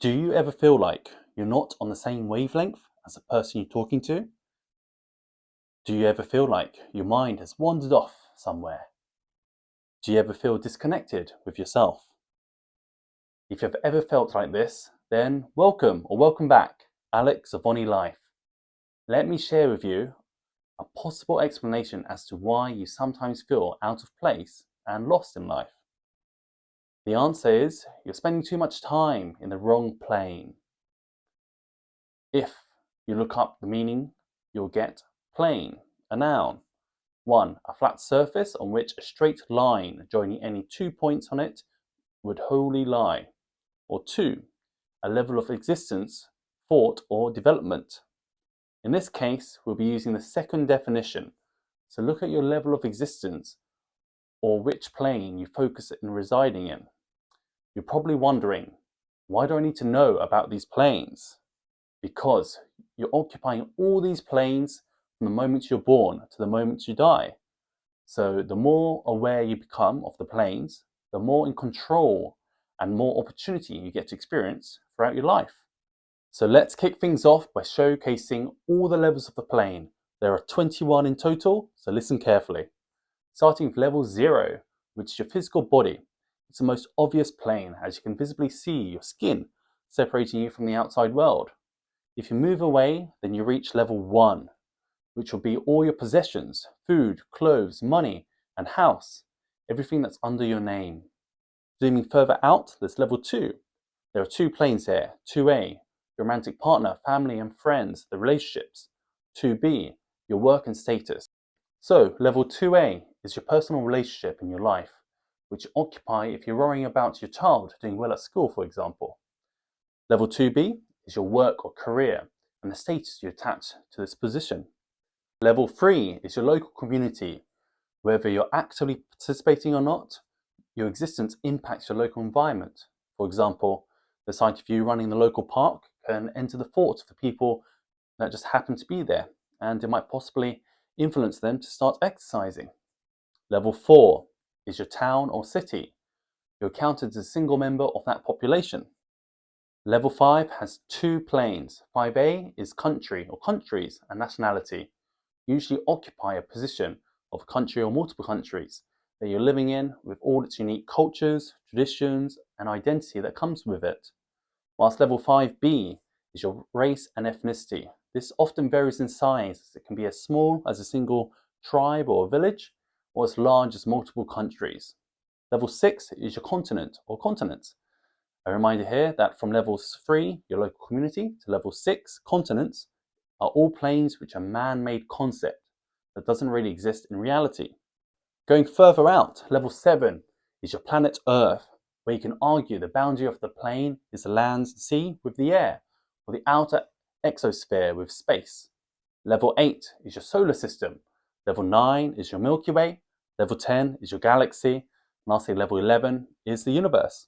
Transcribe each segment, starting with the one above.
Do you ever feel like you're not on the same wavelength as the person you're talking to? Do you ever feel like your mind has wandered off somewhere? Do you ever feel disconnected with yourself? If you've ever felt like this, then welcome or welcome back, Alex of ONI Life. Let me share with you a possible explanation as to why you sometimes feel out of place and lost in life. The answer is you're spending too much time in the wrong plane. If you look up the meaning, you'll get plane, a noun. 1. A flat surface on which a straight line joining any 2 points on it would wholly lie. Or 2. A level of existence, thought, or development. In this case, we'll be using the second definition. So look at your level of existence or which plane you focus in residing in. You're probably wondering, why do I need to know about these planes? Because you're occupying all these planes from the moment you're born to the moment you die. So the more aware you become of the planes, the more in control and more opportunity you get to experience throughout your life. So let's kick things off by showcasing all the levels of the plane. There are 21 in total, so listen carefully. Starting with level 0, which is your physical body. It's the most obvious plane as you can visibly see your skin separating you from the outside world. If you move away, then you reach level 1, which will be all your possessions, food, clothes, money, and house, everything that's under your name. Zooming further out, there's level 2. There are 2 planes here. 2A, your romantic partner, family and friends, the relationships. 2B, your work and status. So, level 2A is your personal relationship in your life, which you occupy if you're worrying about your child doing well at school, for example. Level 2B is your work or career and the status you attach to this position. Level 3 is your local community. Whether you're actively participating or not, your existence impacts your local environment. For example, the sight of you running the local park can enter the thoughts of the people that just happen to be there, and it might possibly influence them to start exercising. Level 4 is your town or city. You're counted as a single member of that population. Level 5 has 2 planes. 5A is country or countries and nationality. Usually occupy a position of a country or multiple countries that you're living in with all its unique cultures, traditions, and identity that comes with it. Whilst level 5B is your race and ethnicity. This often varies in size. It can be as small as a single tribe or village, or as large as multiple countries. Level 6 is your continent or continents. A reminder here that from level 3, your local community, to level 6, continents, are all planes which are man-made concept that doesn't really exist in reality. Going further out, level 7 is your planet Earth, where you can argue the boundary of the plane is the land and sea with the air, or the outer exosphere with space. Level 8 is your solar system. Level 9 is your Milky Way. Level 10 is your galaxy. And lastly, level 11 is the universe.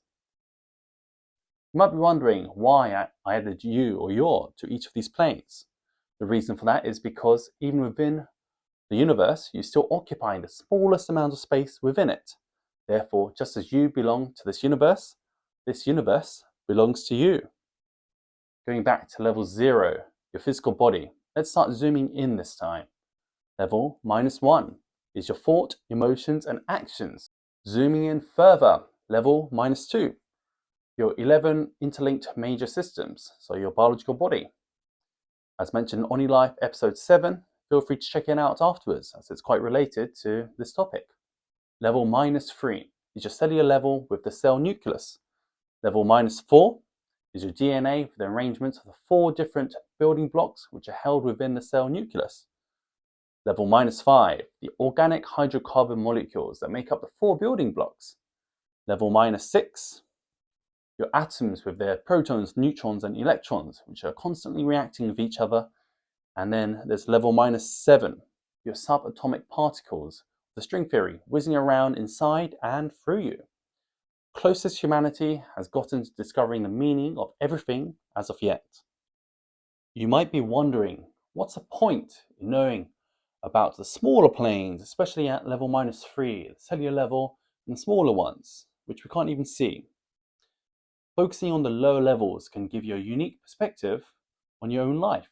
You might be wondering why I added you or your to each of these planes. The reason for that is because even within the universe, you're still occupying the smallest amount of space within it. Therefore, just as you belong to this universe belongs to you. Going back to level 0, your physical body, let's start zooming in this time. Level -1 is your thought, emotions, and actions. Zooming in further, level -2. Your 11 interlinked major systems, so your biological body. As mentioned in ONI Life episode 7, feel free to check it out afterwards as it's quite related to this topic. Level -3 is your cellular level with the cell nucleus. Level -4 is your DNA with the arrangement of the 4 different building blocks which are held within the cell nucleus. Level -5, the organic hydrocarbon molecules that make up the 4 building blocks. Level -6, your atoms with their protons, neutrons, and electrons, which are constantly reacting with each other. And then there's level -7, your subatomic particles, the string theory, whizzing around inside and through you. Closest humanity has gotten to discovering the meaning of everything as of yet. You might be wondering, what's the point in knowing about the smaller planes, especially at level -3, the cellular level, and smaller ones, which we can't even see? Focusing on the lower levels can give you a unique perspective on your own life.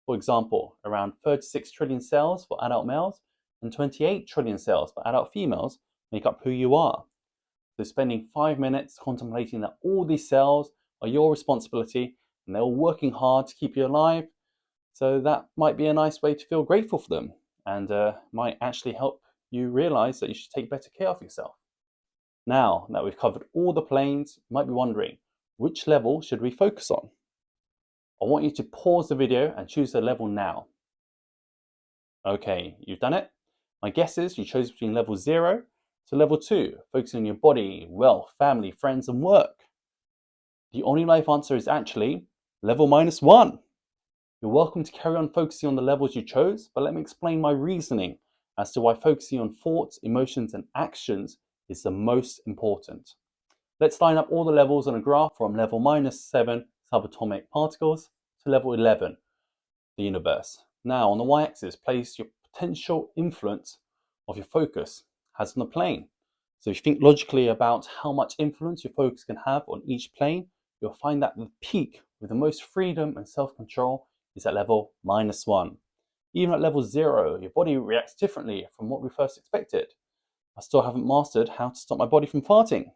For example, around 36 trillion cells for adult males and 28 trillion cells for adult females make up who you are. So spending 5 minutes contemplating that all these cells are your responsibility and they're all working hard to keep you alive, so that might be a nice way to feel grateful for them, and might actually help you realize that you should take better care of yourself. Now that we've covered all the planes, you might be wondering, which level should we focus on? I want you to pause the video and choose the level now. Okay, you've done it. My guess is you chose between level 0 to level 2, focusing on your body, wealth, family, friends, and work. The only life answer is actually level -1. You're welcome to carry on focusing on the levels you chose, but let me explain my reasoning as to why focusing on thoughts, emotions, and actions is the most important. Let's line up all the levels on a graph from level -7 subatomic particles to level 11, the universe. Now, on the y-axis, place your potential influence of your focus has on the plane. So if you think logically about how much influence your focus can have on each plane, you'll find that the peak with the most freedom and self-control is at level -1. Even at level 0, your body reacts differently from what we first expected. I still haven't mastered how to stop my body from farting.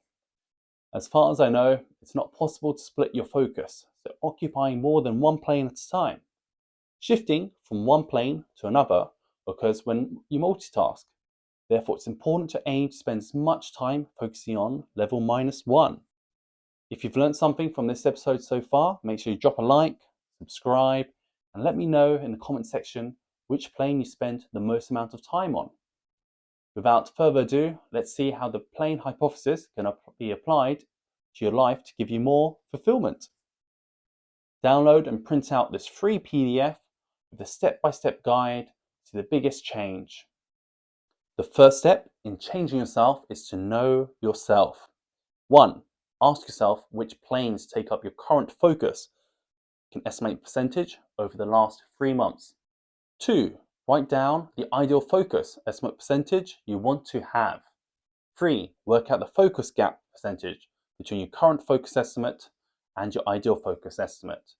As far as I know, it's not possible to split your focus, so occupying more than one plane at a time. Shifting from one plane to another occurs when you multitask. Therefore, it's important to aim to spend as much time focusing on level -1. If you've learned something from this episode so far, make sure you drop a like, subscribe, and let me know in the comment section which plane you spend the most amount of time on. Without further ado, let's see how the plane hypothesis can be applied to your life to give you more fulfillment. Download and print out this free PDF with a step-by-step guide to the biggest change. The first step in changing yourself is to know yourself. 1. Ask yourself which planes take up your current focus. You can estimate percentage over the last 3 months. 2. Write down the ideal focus, estimate percentage you want to have. 3. Work out the focus gap percentage between your current focus estimate and your ideal focus estimate.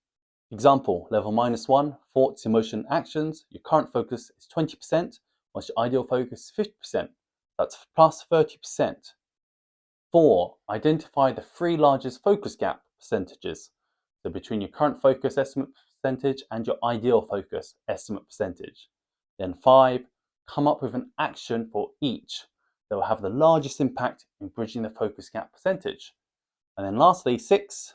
Example, level -1, thoughts, emotion, actions. Your current focus is 20%, whilst your ideal focus is 50%. That's plus 30%. 4. Identify the 3 largest focus gap percentages, so between your current focus estimate percentage and your ideal focus estimate percentage. Then 5. Come up with an action for each that will have the largest impact in bridging the focus gap percentage. And then lastly, 6.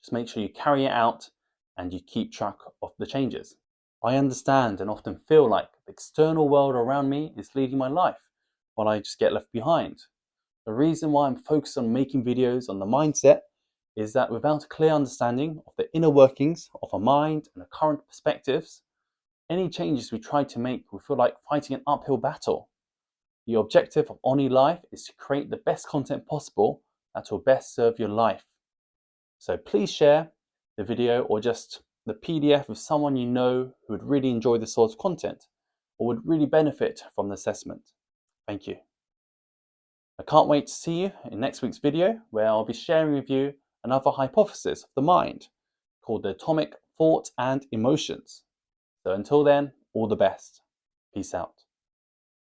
Just make sure you carry it out and you keep track of the changes. I understand and often feel like the external world around me is leading my life while I just get left behind. The reason why I'm focused on making videos on the mindset is that without a clear understanding of the inner workings of our mind and the current perspectives, any changes we try to make will feel like fighting an uphill battle. The objective of ONI Life is to create the best content possible that will best serve your life. So please share the video or just the PDF with someone you know who would really enjoy this sort of content or would really benefit from the assessment. Thank you. I can't wait to see you in next week's video, where I'll be sharing with you another hypothesis of the mind called the atomic thought and emotions. So until then, all the best. Peace out.